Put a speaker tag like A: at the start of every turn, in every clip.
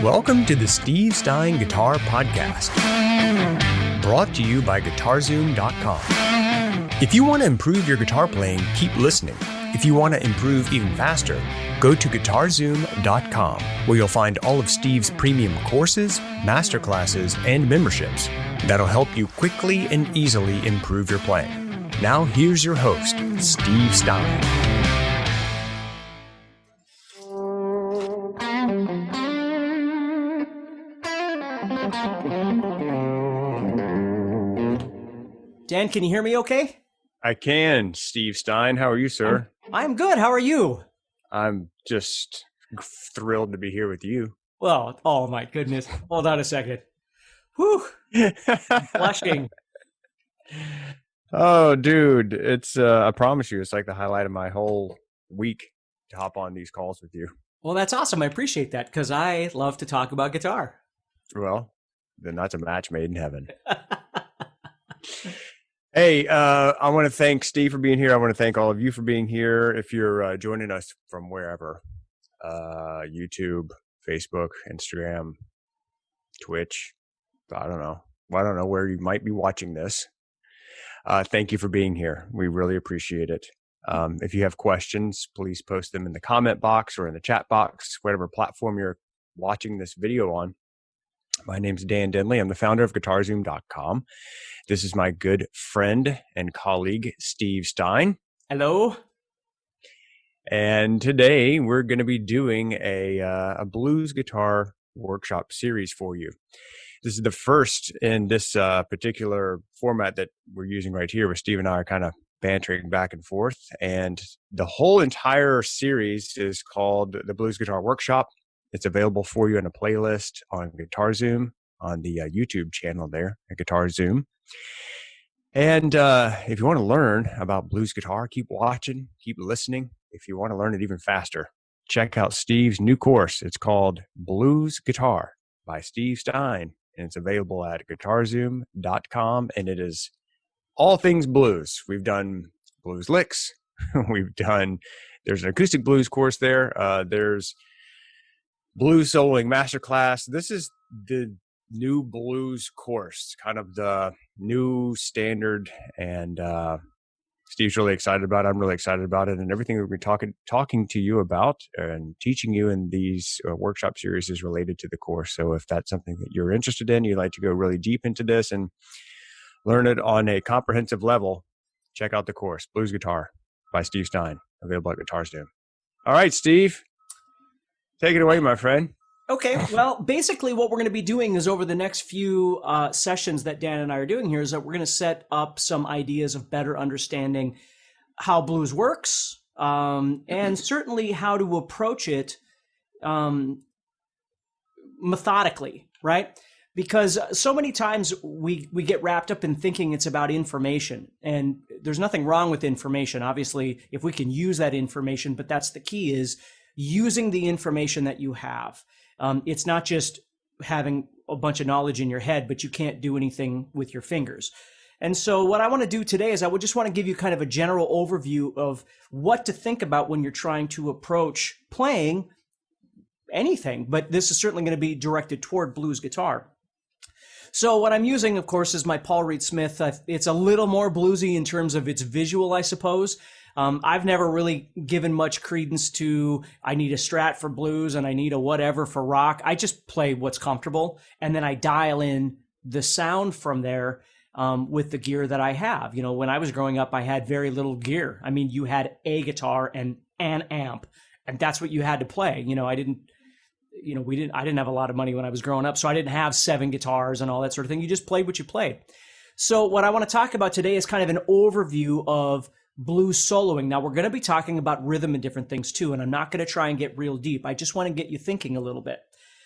A: Welcome to the Steve Stine Guitar Podcast, brought to you by GuitarZoom.com. If you want to improve your guitar playing, keep listening. If you want to improve even faster, go to GuitarZoom.com, where you'll find all of Steve's premium courses, masterclasses, and memberships that'll help you quickly and easily improve your playing. Now here's your host, Steve Stine.
B: Dan, can you hear me okay?
A: I can, Steve Stine. How are you, sir?
B: I'm good. How are you?
A: I'm just thrilled to be here with you.
B: Well, oh my goodness. Hold on a second. Whew. Blushing.
A: Oh, dude. It's, I promise you, it's like the highlight of my whole week to hop on these calls with you.
B: Well, that's awesome. I appreciate that because I love to talk about guitar.
A: Well, then that's a match made in heaven. Hey, I want to thank Steve for being here. I want to thank all of you for being here. If you're joining us from wherever, YouTube, Facebook, Instagram, Twitch, I don't know where you might be watching this. Thank you for being here. We really appreciate it. If you have questions, please post them in the comment box or in the chat box, whatever platform you're watching this video on. My name's Dan Denley. I'm the founder of GuitarZoom.com. This is my good friend and colleague, Steve Stine.
B: Hello.
A: And today we're going to be doing a blues guitar workshop series for you. This is the first in this particular format that we're using right here, where Steve and I are kind of bantering back and forth. And the whole entire series is called the Blues Guitar Workshop. It's available for you in a playlist on GuitarZoom on the YouTube channel there at GuitarZoom. And if you want to learn about blues guitar, keep watching, keep listening. If you want to learn it even faster, check out Steve's new course. It's called Blues Guitar by Steve Stine, and it's available at GuitarZoom.com. And it is all things blues. We've done blues licks. There's an acoustic blues course there. There's blues soloing masterclass. This is the new blues course, kind of the new standard, and Steve's really excited about it. I'm really excited about it, and everything that we're talking to you about and teaching you in these workshop series is related to the course. So if that's something that you're interested in, you'd like to go really deep into this and learn it on a comprehensive level, check out the course, Blues Guitar by Steve Stine, available at GuitarZoom. All right, Steve. Take it away, my friend.
B: Okay. Well, basically what we're going to be doing is over the next few sessions that Dan and I are doing here is that we're going to set up some ideas of better understanding how blues works, and certainly how to approach it methodically, right? Because so many times we get wrapped up in thinking it's about information, and there's nothing wrong with information. Obviously, if we can use that information, but that's the key, is using the information that you have. It's not just having a bunch of knowledge in your head, but you can't do anything with your fingers. And so what I want to do today is I would just want to give you kind of a general overview of what to think about when you're trying to approach playing anything, but this is certainly going to be directed toward blues guitar. So what I'm using, of course, is my Paul Reed Smith. It's a little more bluesy in terms of its visual, I suppose. I've never really given much credence to I need a Strat for blues and I need a whatever for rock. I just play what's comfortable, and then I dial in the sound from there with the gear that I have. You know, when I was growing up, I had very little gear. I mean, you had a guitar and an amp, and that's what you had to play. You know, I didn't have a lot of money when I was growing up, so I didn't have 7 guitars and all that sort of thing. You just played what you played. So what I want to talk about today is kind of an overview of blues soloing. Now, we're going to be talking about rhythm and different things too, and I'm not going to try and get real deep. I just want to get you thinking a little bit.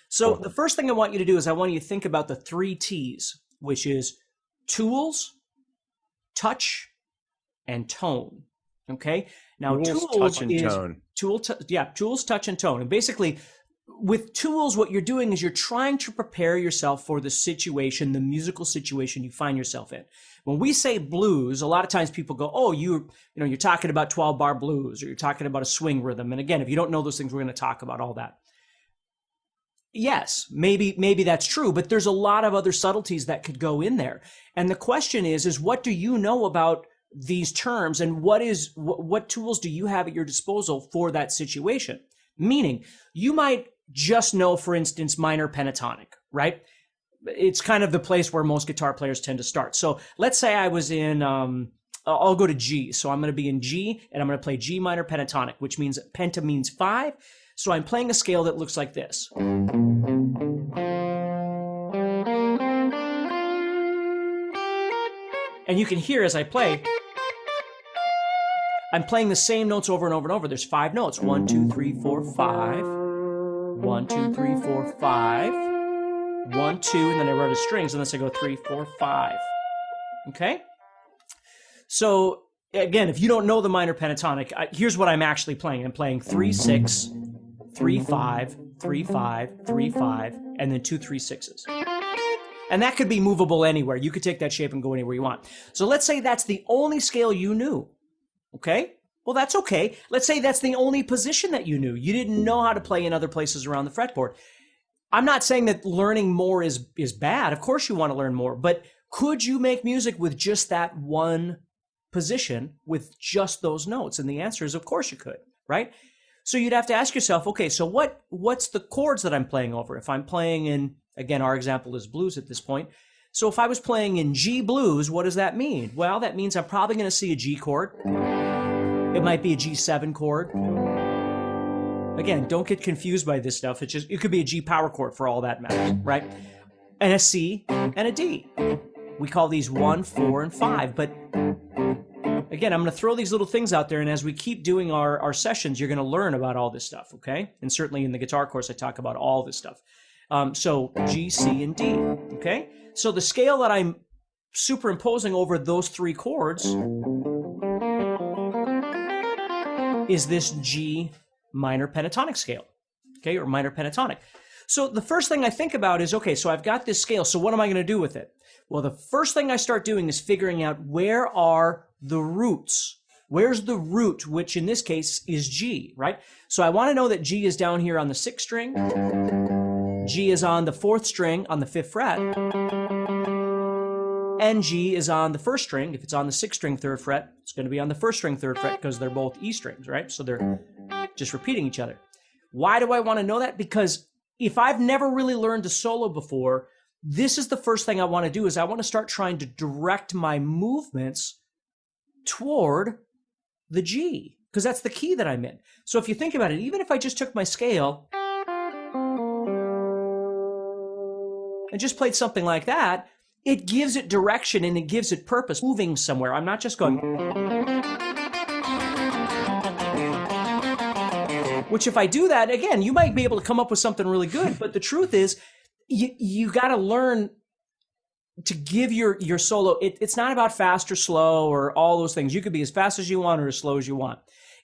B: So the first thing I want you to do is I want you to think about the 3 T's, which is tools, touch, and tone. Okay? Now, tools,
A: touch, and tone.
B: Tools, touch, and tone. And basically, with tools, what you're doing is you're trying to prepare yourself for the situation, the musical situation you find yourself in. When we say blues, a lot of times people go, oh, you're talking about 12-bar blues, or you're talking about a swing rhythm. And again, if you don't know those things, we're going to talk about all that. Yes, maybe that's true, but there's a lot of other subtleties that could go in there. And the question is what do you know about these terms, and what tools do you have at your disposal for that situation? Meaning, you might just know, for instance, minor pentatonic, right? It's kind of the place where most guitar players tend to start. So let's say I was in, I'll go to G. So I'm going to be in G, and I'm going to play G minor pentatonic, which means penta means 5. So I'm playing a scale that looks like this. And you can hear as I play, I'm playing the same notes over and over and over. There's 5 notes. 1, 2, 3, 4, 5. 1, 2, 3, 4, 5. 1, 2, and then I write a strings, and then I go 3, 4, 5. Okay? So again, if you don't know the minor pentatonic, here's what I'm actually playing. I'm playing 3, 6, 3, 5, 3, 5, 3, 5, and then 2, 3, 6s. And that could be movable anywhere. You could take that shape and go anywhere you want. So let's say that's the only scale you knew. Okay? Well, that's okay. Let's say that's the only position that you knew. You didn't know how to play in other places around the fretboard. I'm not saying that learning more is bad. Of course you want to learn more. But could you make music with just that one position, with just those notes? And the answer is, of course you could, right? So you'd have to ask yourself, okay, so what's the chords that I'm playing over? If I'm playing in, again, our example is blues at this point. So if I was playing in G blues, what does that mean? Well, that means I'm probably going to see a G chord. It might be a G7 chord. Again, don't get confused by this stuff. It could be a G power chord for all that matters, right? And a C and a D. We call these 1, 4, and 5. But again, I'm going to throw these little things out there, and as we keep doing our sessions, you're going to learn about all this stuff, okay? And certainly in the guitar course, I talk about all this stuff. So G, C, and D, okay? So the scale that I'm superimposing over those 3 chords is this G minor pentatonic scale, okay, or minor pentatonic. So the first thing I think about is, okay, so I've got this scale, so what am I going to do with it? Well, the first thing I start doing is figuring out where are the roots. Where's the root, which in this case is G, right? So I want to know that G is down here on the 6th string. G is on the 4th string on the 5th fret. And G is on the 1st string. If it's on the 6th string 3rd fret, it's going to be on the 1st string 3rd fret because they're both E strings, right? So they're just repeating each other. Why do I want to know that? Because if I've never really learned to solo before, this is the first thing I want to do, is I want to start trying to direct my movements toward the G, because that's the key that I'm in. So if you think about it, even if I just took my scale and just played something like that, it gives it direction and it gives it purpose, moving somewhere. I'm not just going, which if I do that, again, you might be able to come up with something really good. But the truth is, you got to learn to give your solo. It's not about fast or slow or all those things. You could be as fast as you want or as slow as you want.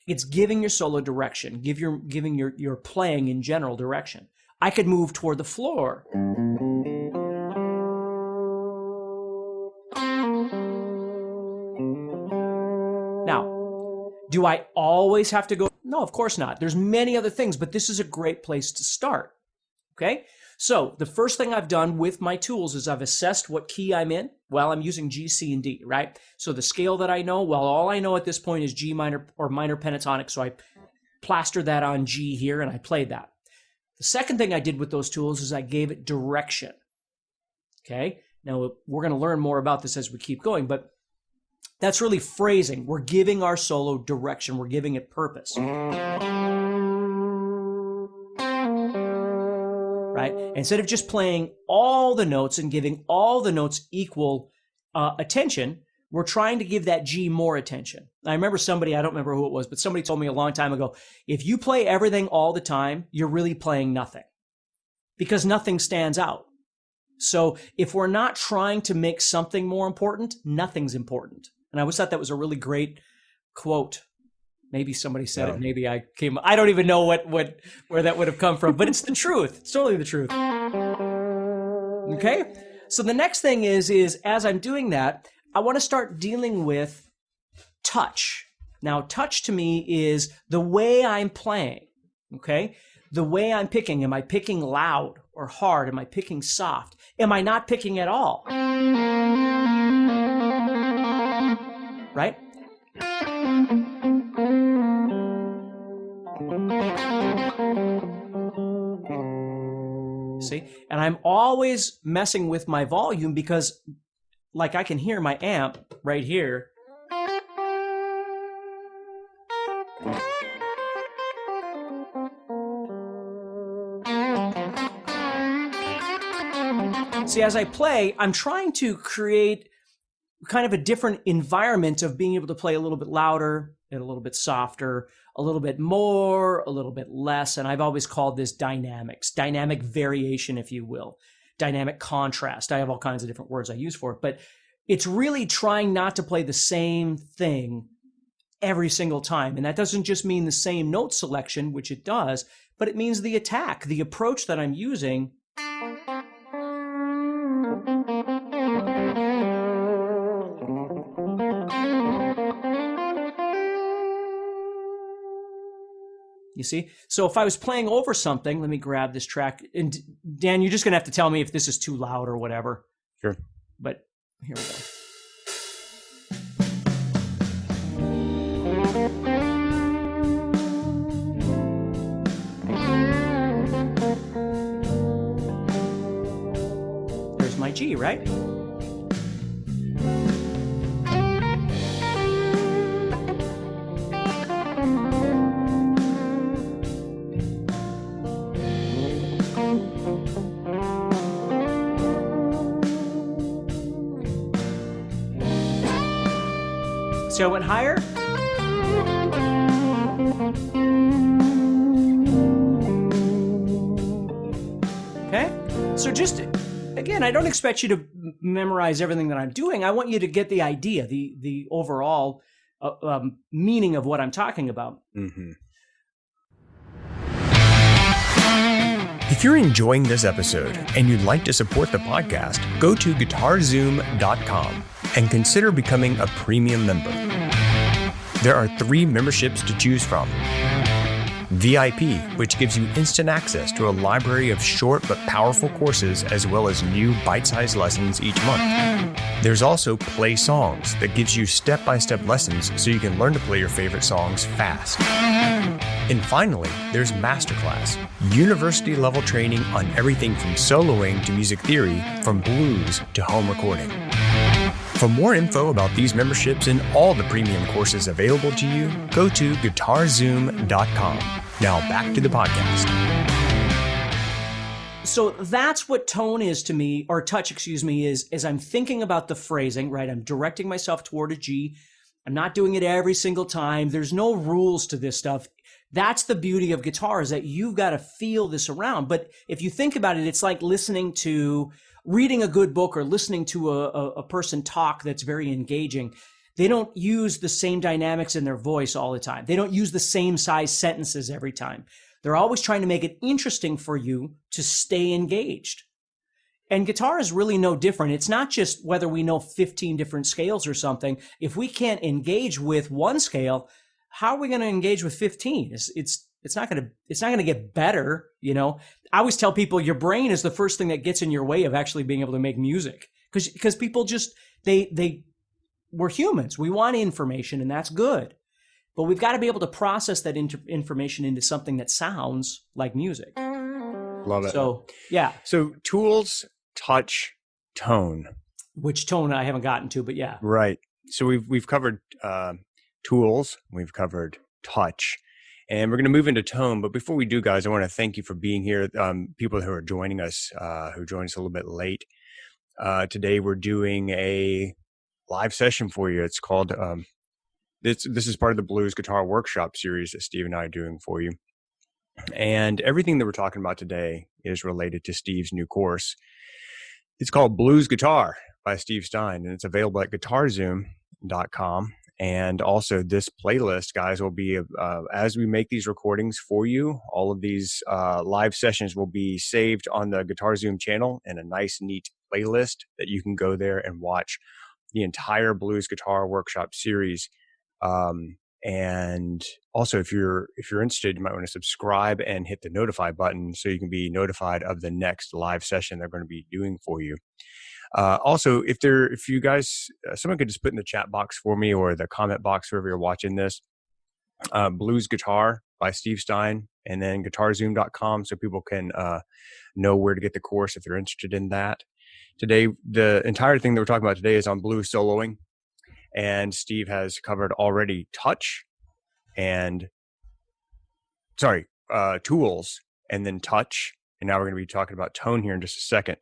B: It's giving your solo direction, giving your playing in general direction. I could move toward the floor. Now, do I always have to go? No, of course not. There's many other things, but this is a great place to start. Okay? So the first thing I've done with my tools is I've assessed what key I'm in. Well, I'm using G, C, and D, right? So the scale that I know, well, all I know at this point is G minor or minor pentatonic. So I plastered that on G here and I played that. The second thing I did with those tools is I gave it direction. Okay? Now, we're going to learn more about this as we keep going, but that's really phrasing. We're giving our solo direction. We're giving it purpose. Right? Instead of just playing all the notes and giving all the notes equal attention, we're trying to give that G more attention. I remember somebody, I don't remember who it was, but somebody told me a long time ago, if you play everything all the time, you're really playing nothing because nothing stands out. So if we're not trying to make something more important, nothing's important. And I always thought that was a really great quote. Maybe somebody said it. Maybe I don't even know where that would have come from, but it's the truth. It's totally the truth. Okay. So the next thing is as I'm doing that, I want to start dealing with touch. Now, touch to me is the way I'm playing. Okay. The way I'm picking. Am I picking loud or hard? Am I picking soft? Am I not picking at all? Right? See? And I'm always messing with my volume because, like, I can hear my amp right here. See, as I play, I'm trying to create kind of a different environment of being able to play a little bit louder and a little bit softer, a little bit more, a little bit less. And I've always called this dynamics, dynamic variation, if you will, dynamic contrast. I have all kinds of different words I use for it, but it's really trying not to play the same thing every single time. And that doesn't just mean the same note selection, which it does, but it means the attack, the approach that I'm using. You see? So if I was playing over something, let me grab this track. And Dan, you're just going to have to tell me if this is too loud or whatever.
A: Sure.
B: But here we go. There's my G, right? So I went higher. Okay. So just, again, I don't expect you to memorize everything that I'm doing. I want you to get the idea, the overall meaning of what I'm talking about.
A: Mm-hmm. If you're enjoying this episode and you'd like to support the podcast, go to GuitarZoom.com and consider becoming a premium member. There are 3 memberships to choose from. VIP, which gives you instant access to a library of short but powerful courses as well as new bite-sized lessons each month. There's also Play Songs that gives you step-by-step lessons so you can learn to play your favorite songs fast. And finally, there's Masterclass, university-level training on everything from soloing to music theory, from blues to home recording. For more info about these memberships and all the premium courses available to you, go to GuitarZoom.com. Now back to the podcast.
B: So that's what tone is to me, or touch, excuse me, is as I'm thinking about the phrasing, right? I'm directing myself toward a G. I'm not doing it every single time. There's no rules to this stuff. That's the beauty of guitar, is that you've got to feel this around. But if you think about it, it's like reading a good book or listening to a person talk that's very engaging. They don't use the same dynamics in their voice all the time. They don't use the same size sentences every time. They're always trying to make it interesting for you to stay engaged. And guitar is really no different. It's not just whether we know 15 different scales or something. If we can't engage with one scale, how are we going to engage with 15? It's not going to get better, you know. I always tell people your brain is the first thing that gets in your way of actually being able to make music, because people just we're humans. We want information, and that's good, but we've got to be able to process that information into something that sounds like music.
A: Love it.
B: So yeah.
A: So tools, touch, tone.
B: Which tone I haven't gotten to, but yeah.
A: Right. So we've covered tools, we've covered touch, and we're going to move into tone. But before we do, guys, I want to thank you for being here. People who are joining us, who joined us a little bit late. Today we're doing a live session for you. It's called, this is part of the Blues Guitar Workshop series that Steve and I are doing for you. And everything that we're talking about today is related to Steve's new course. It's called Blues Guitar by Steve Stine, and it's available at GuitarZoom.com. And also this playlist, guys, will be, as we make these recordings for you, all of these live sessions will be saved on the Guitar Zoom channel in a nice, neat playlist that you can go there and watch the entire Blues Guitar Workshop series. And also, if you're interested, you might want to subscribe and hit the notify button so you can be notified of the next live session they're going to be doing for you. Also, if you guys, someone could just put in the chat box for me or the comment box wherever you're watching this, Blues Guitar by Steve Stine, and then GuitarZoom.com so people can know where to get the course if they're interested in that. Today, the entire thing that we're talking about today is on blues soloing. And Steve has covered already tools and then touch. And now we're going to be talking about tone here in just a second.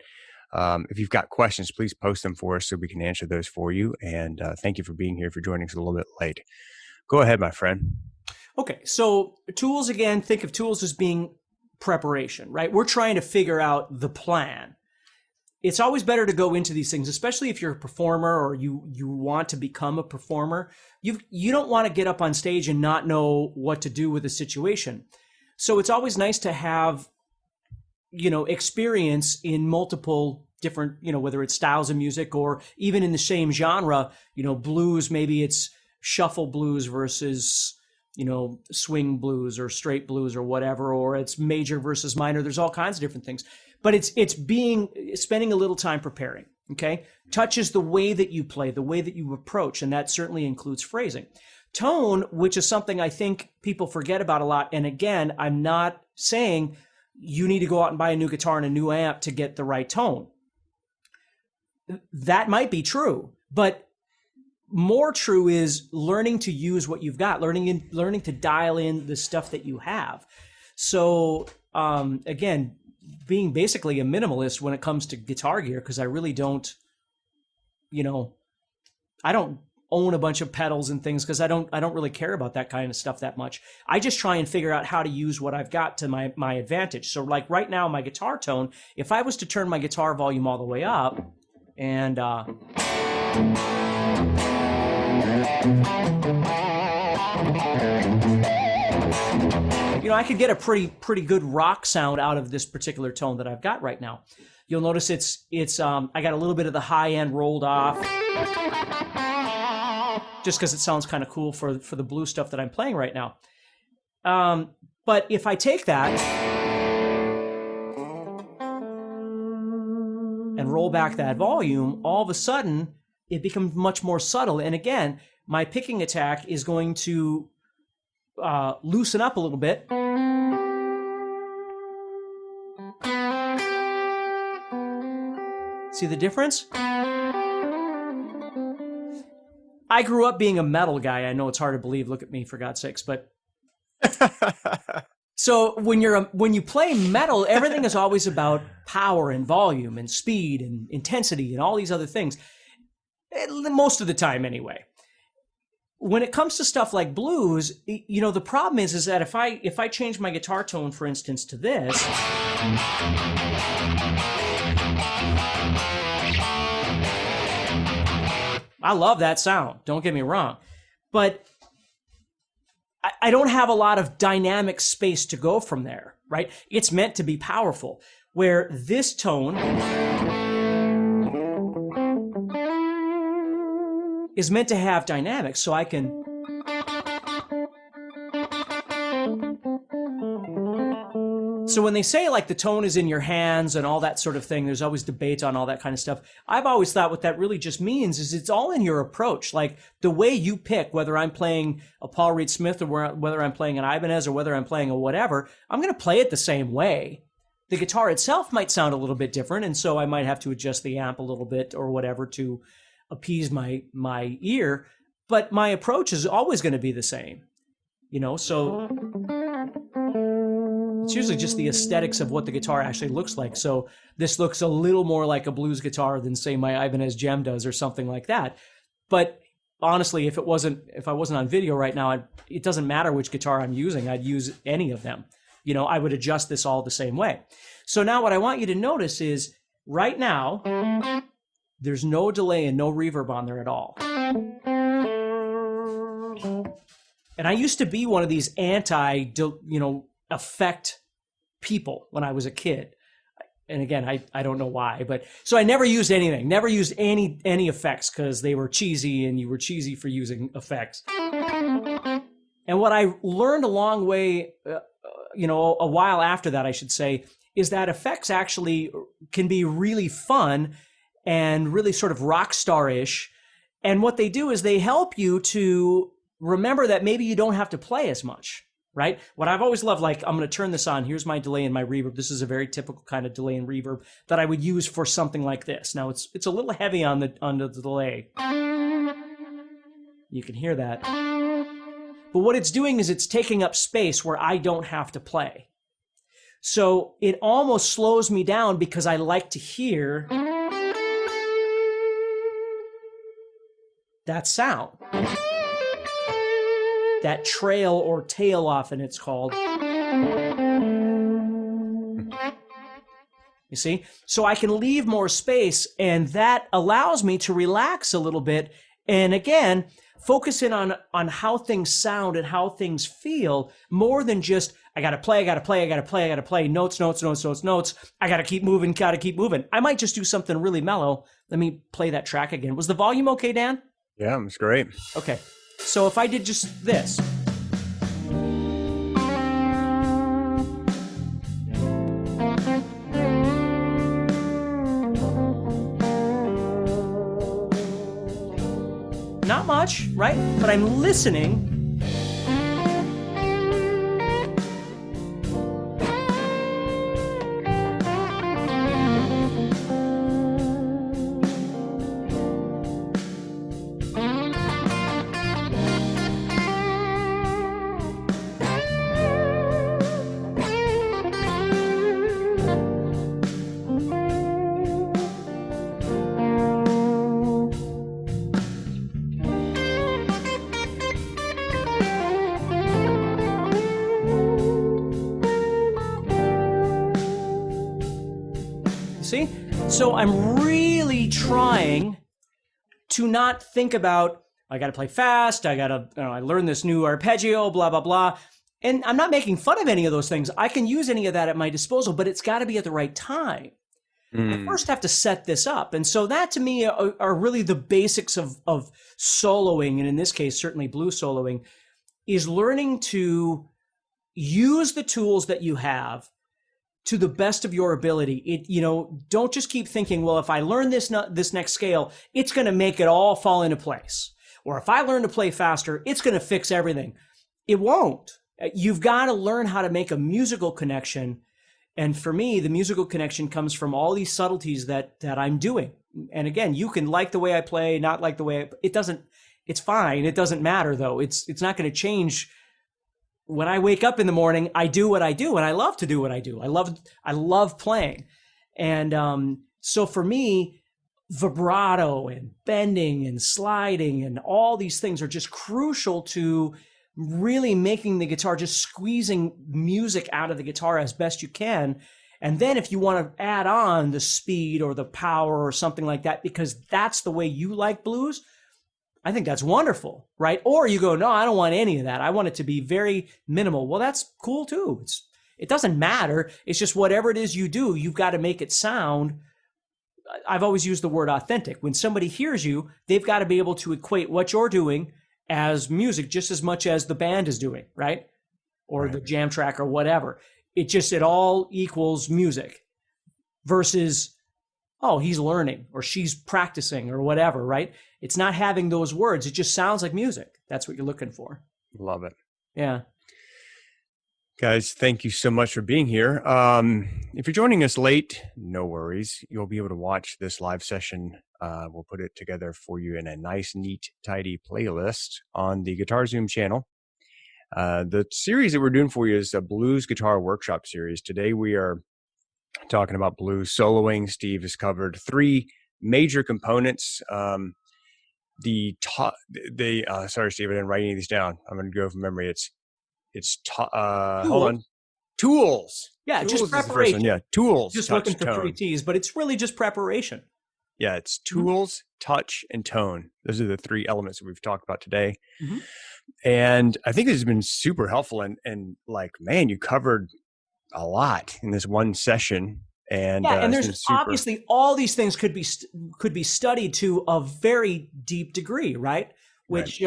A: If you've got questions, please post them for us so we can answer those for you. And thank you for being here, for joining us a little bit late. Go ahead, my friend.
B: Okay, so tools, again, think of tools as being preparation, right? We're trying to figure out the plan. It's always better to go into these things, especially if you're a performer or you want to become a performer. You don't want to get up on stage and not know what to do with a situation. So it's always nice to have, experience in multiple different, whether it's styles of music or even in the same genre, blues, maybe it's shuffle blues versus, swing blues or straight blues or whatever, or it's major versus minor. There's all kinds of different things. But it's spending a little time preparing, okay? Touch is the way that you play, the way that you approach, and that certainly includes phrasing. Tone, which is something I think people forget about a lot, and again, I'm not saying you need to go out and buy a new guitar and a new amp to get the right tone. That might be true, but more true is learning to use what you've got, learning to dial in the stuff that you have. So, again, being basically a minimalist when it comes to guitar gear, because I really don't, I don't own a bunch of pedals and things because I don't really care about that kind of stuff that much. I just try and figure out how to use what I've got to my advantage. So like right now, my guitar tone, if I was to turn my guitar volume all the way up and I could get a pretty good rock sound out of this particular tone that I've got right now. You'll notice it's I got a little bit of the high end rolled off, just because it sounds kind of cool for the blues stuff that I'm playing right now. But if I take that and roll back that volume, all of a sudden it becomes much more subtle. And again, my picking attack is going to loosen up a little bit. See the difference? I grew up being a metal guy. I know it's hard to believe. Look at me, for God's sakes. But so when you play metal, everything is always about power and volume and speed and intensity and all these other things. Most of the time, anyway. When it comes to stuff like blues, the problem is that if I change my guitar tone, for instance, to this, I love that sound. Don't get me wrong, but I don't have a lot of dynamic space to go from there, right? It's meant to be powerful, where this tone is meant to have dynamics, so I can So when they say like the tone is in your hands and all that sort of thing, there's always debate on all that kind of stuff. I've always thought what that really just means is it's all in your approach. Like the way you pick, whether I'm playing a Paul Reed Smith or whether I'm playing an Ibanez or whether I'm playing a whatever, I'm going to play it the same way. The guitar itself might sound a little bit different, and so I might have to adjust the amp a little bit or whatever to appease my ear, but my approach is always going to be the same, so it's usually just the aesthetics of what the guitar actually looks like. So this looks a little more like a blues guitar than, say, my Ibanez Gem does or something like that. But honestly, if I wasn't on video right now, it doesn't matter which guitar I'm using. I'd use any of them. I would adjust this all the same way. So now what I want you to notice is right now, there's no delay and no reverb on there at all. And I used to be one of these effect people when I was a kid. And again, I don't know why, but so I never used anything, never used any effects because they were cheesy and you were cheesy for using effects. And what I learned a long way, a while after that, I should say, is that effects actually can be really fun and really sort of rock star-ish. And what they do is they help you to remember that maybe you don't have to play as much, right? What I've always loved, like, I'm going to turn this on. Here's my delay and my reverb. This is a very typical kind of delay and reverb that I would use for something like this. Now, it's a little heavy on the delay. You can hear that. But what it's doing is it's taking up space where I don't have to play. So it almost slows me down because I like to hear that sound. That trail or tail often it's called. You see? So I can leave more space, and that allows me to relax a little bit. And again, focus in on how things sound and how things feel more than just, I got to play, notes. I got to keep moving. I might just do something really mellow. Let me play that track again. Was the volume okay, Dan?
A: Yeah, it was great.
B: Okay. So if I did just this. Not much, right? But I'm listening. See? So I'm really trying to not think about, I got to play fast, I learned this new arpeggio, blah, blah, blah. And I'm not making fun of any of those things. I can use any of that at my disposal, but it's got to be at the right time. I first have to set this up. And so that to me are really the basics of soloing, and in this case, certainly blues soloing, is learning to use the tools that you have to the best of your ability. Don't just keep thinking, well, if I learn this next scale, it's going to make it all fall into place. Or if I learn to play faster, it's going to fix everything. It won't. You've got to learn how to make a musical connection. And for me, the musical connection comes from all these subtleties that I'm doing. And again, you can like the way I play, not like the way it's fine. It doesn't matter though. It's not going to change. When I wake up in the morning, I do what I do, and I love to do what I do. I love playing. And so for me, vibrato and bending and sliding and all these things are just crucial to really making the guitar, just squeezing music out of the guitar as best you can. And then if you want to add on the speed or the power or something like that, because that's the way you like blues, I think that's wonderful, right? Or you go, no, I don't want any of that. I want it to be very minimal. Well, that's cool too. It doesn't matter. It's just whatever it is you do, you've got to make it sound. I've always used the word authentic. When somebody hears you, they've got to be able to equate what you're doing as music just as much as the band is doing, right? Or the jam track or whatever. It all equals music versus, oh, he's learning or she's practicing or whatever, right? It's not having those words. It just sounds like music. That's what you're looking for.
A: Love it.
B: Yeah.
A: Guys, thank you so much for being here. If you're joining us late, no worries. You'll be able to watch this live session. We'll put it together for you in a nice, neat, tidy playlist on the Guitar Zoom channel. The series that we're doing for you is a Blues Guitar Workshop series. Today we are talking about blues soloing. Steve has covered three major components. Sorry, Steve, I didn't write any of these down. I'm going to go from memory. Hold on. Tools.
B: Yeah,
A: tools
B: just preparation.
A: Yeah, tools.
B: Just
A: touch,
B: looking for
A: tone.
B: 3 T's, but it's really just preparation.
A: Yeah, it's tools, touch, and tone. Those are the three elements that we've talked about today. Mm-hmm. And I think this has been super helpful. And like, man, you covered a lot in this one session. And
B: and there's obviously all these things could be studied to a very deep degree, right? Which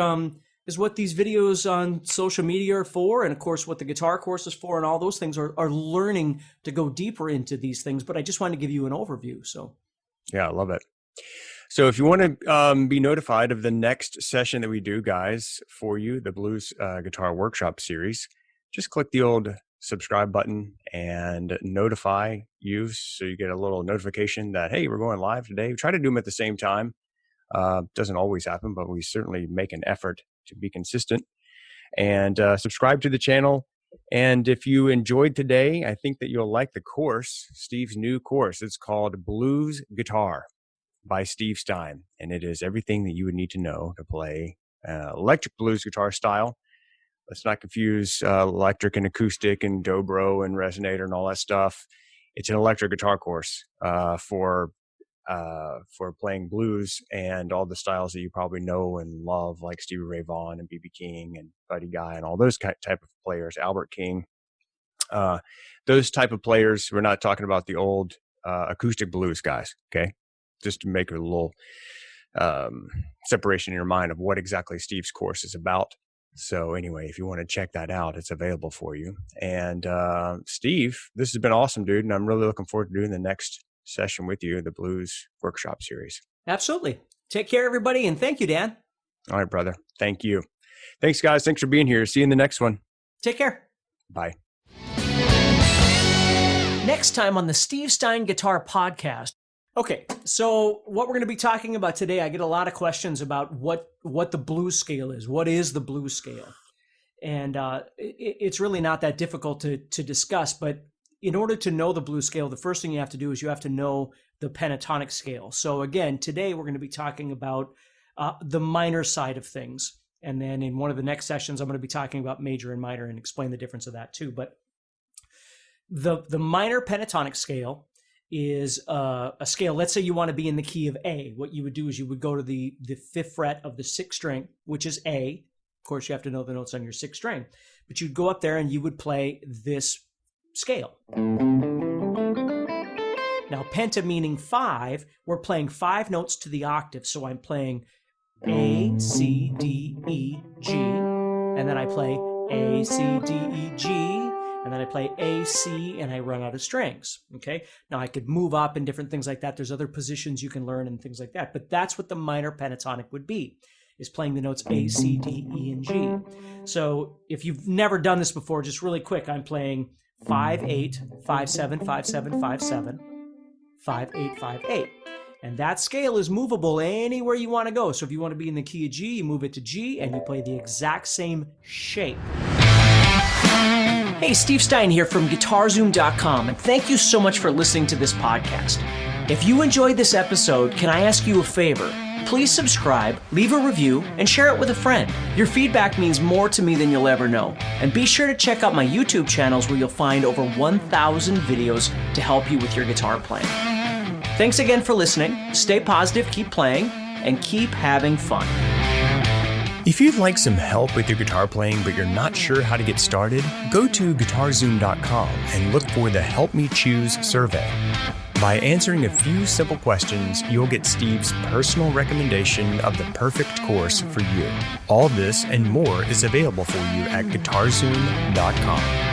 B: is what these videos on social media are for, and of course what the guitar course is for, and all those things are learning to go deeper into these things. But I just wanted to give you an overview. So
A: yeah, I love it. So if you want to be notified of the next session that we do, guys, for you, the Blues Guitar Workshop series, just click the old subscribe button and notify you, so you get a little notification that, hey, we're going live today. We try to do them at the same time. Doesn't always happen, but we certainly make an effort to be consistent. And subscribe to the channel. And if you enjoyed today, I think that you'll like the course, Steve's new course. It's called Blues Guitar by Steve Stine, and it is everything that you would need to know to play electric blues guitar style. Let's not confuse electric and acoustic and dobro and resonator and all that stuff. It's an electric guitar course for playing blues and all the styles that you probably know and love, like Stevie Ray Vaughan and B.B. King and Buddy Guy and all those type of players, Albert King. Those type of players. We're not talking about the old acoustic blues guys, okay? Just to make a little separation in your mind of what exactly Steve's course is about. So anyway, if you want to check that out, it's available for you. And Steve, this has been awesome, dude. And I'm really looking forward to doing the next session with you, the Blues Workshop series.
B: Absolutely. Take care, everybody. And thank you, Dan.
A: All right, brother. Thank you. Thanks, guys. Thanks for being here. See you in the next one.
B: Take care.
A: Bye.
B: Next time on the Steve Stine Guitar Podcast. Okay, so what we're going to be talking about today, I get a lot of questions about what the blues scale is. What is the blues scale? And it's really not that difficult to discuss, but in order to know the blues scale, the first thing you have to do is you have to know the pentatonic scale. So again, today we're going to be talking about the minor side of things. And then in one of the next sessions, I'm going to be talking about major and minor and explain the difference of that too. But the minor pentatonic scale is a scale. Let's say you want to be in the key of A. What you would do is you would go to the fifth fret of the sixth string, which is A. Of course, you have to know the notes on your sixth string. But you'd go up there and you would play this scale. Now, penta meaning 5, we're playing 5 notes to the octave. So I'm playing A, C, D, E, G. And then I play A, C, D, E, G. And then I play A, C, and I run out of strings, okay? Now, I could move up and different things like that. There's other positions you can learn and things like that. But that's what the minor pentatonic would be, is playing the notes A, C, D, E, and G. So if you've never done this before, just really quick, I'm playing 5, 8, 5, 7, 5, 7, 5, 7, 5, 8, 5, 8. And that scale is movable anywhere you want to go. So if you want to be in the key of G, you move it to G, and you play the exact same shape. Hey, Steve Stine here from GuitarZoom.com, and thank you so much for listening to this podcast. If you enjoyed this episode, can I ask you a favor? Please subscribe, leave a review, and share it with a friend. Your feedback means more to me than you'll ever know. And be sure to check out my YouTube channels where you'll find over 1,000 videos to help you with your guitar playing. Thanks again for listening. Stay positive, keep playing, and keep having fun.
A: If you'd like some help with your guitar playing but you're not sure how to get started, go to GuitarZoom.com and look for the Help Me Choose survey. By answering a few simple questions, you'll get Steve's personal recommendation of the perfect course for you. All this and more is available for you at GuitarZoom.com.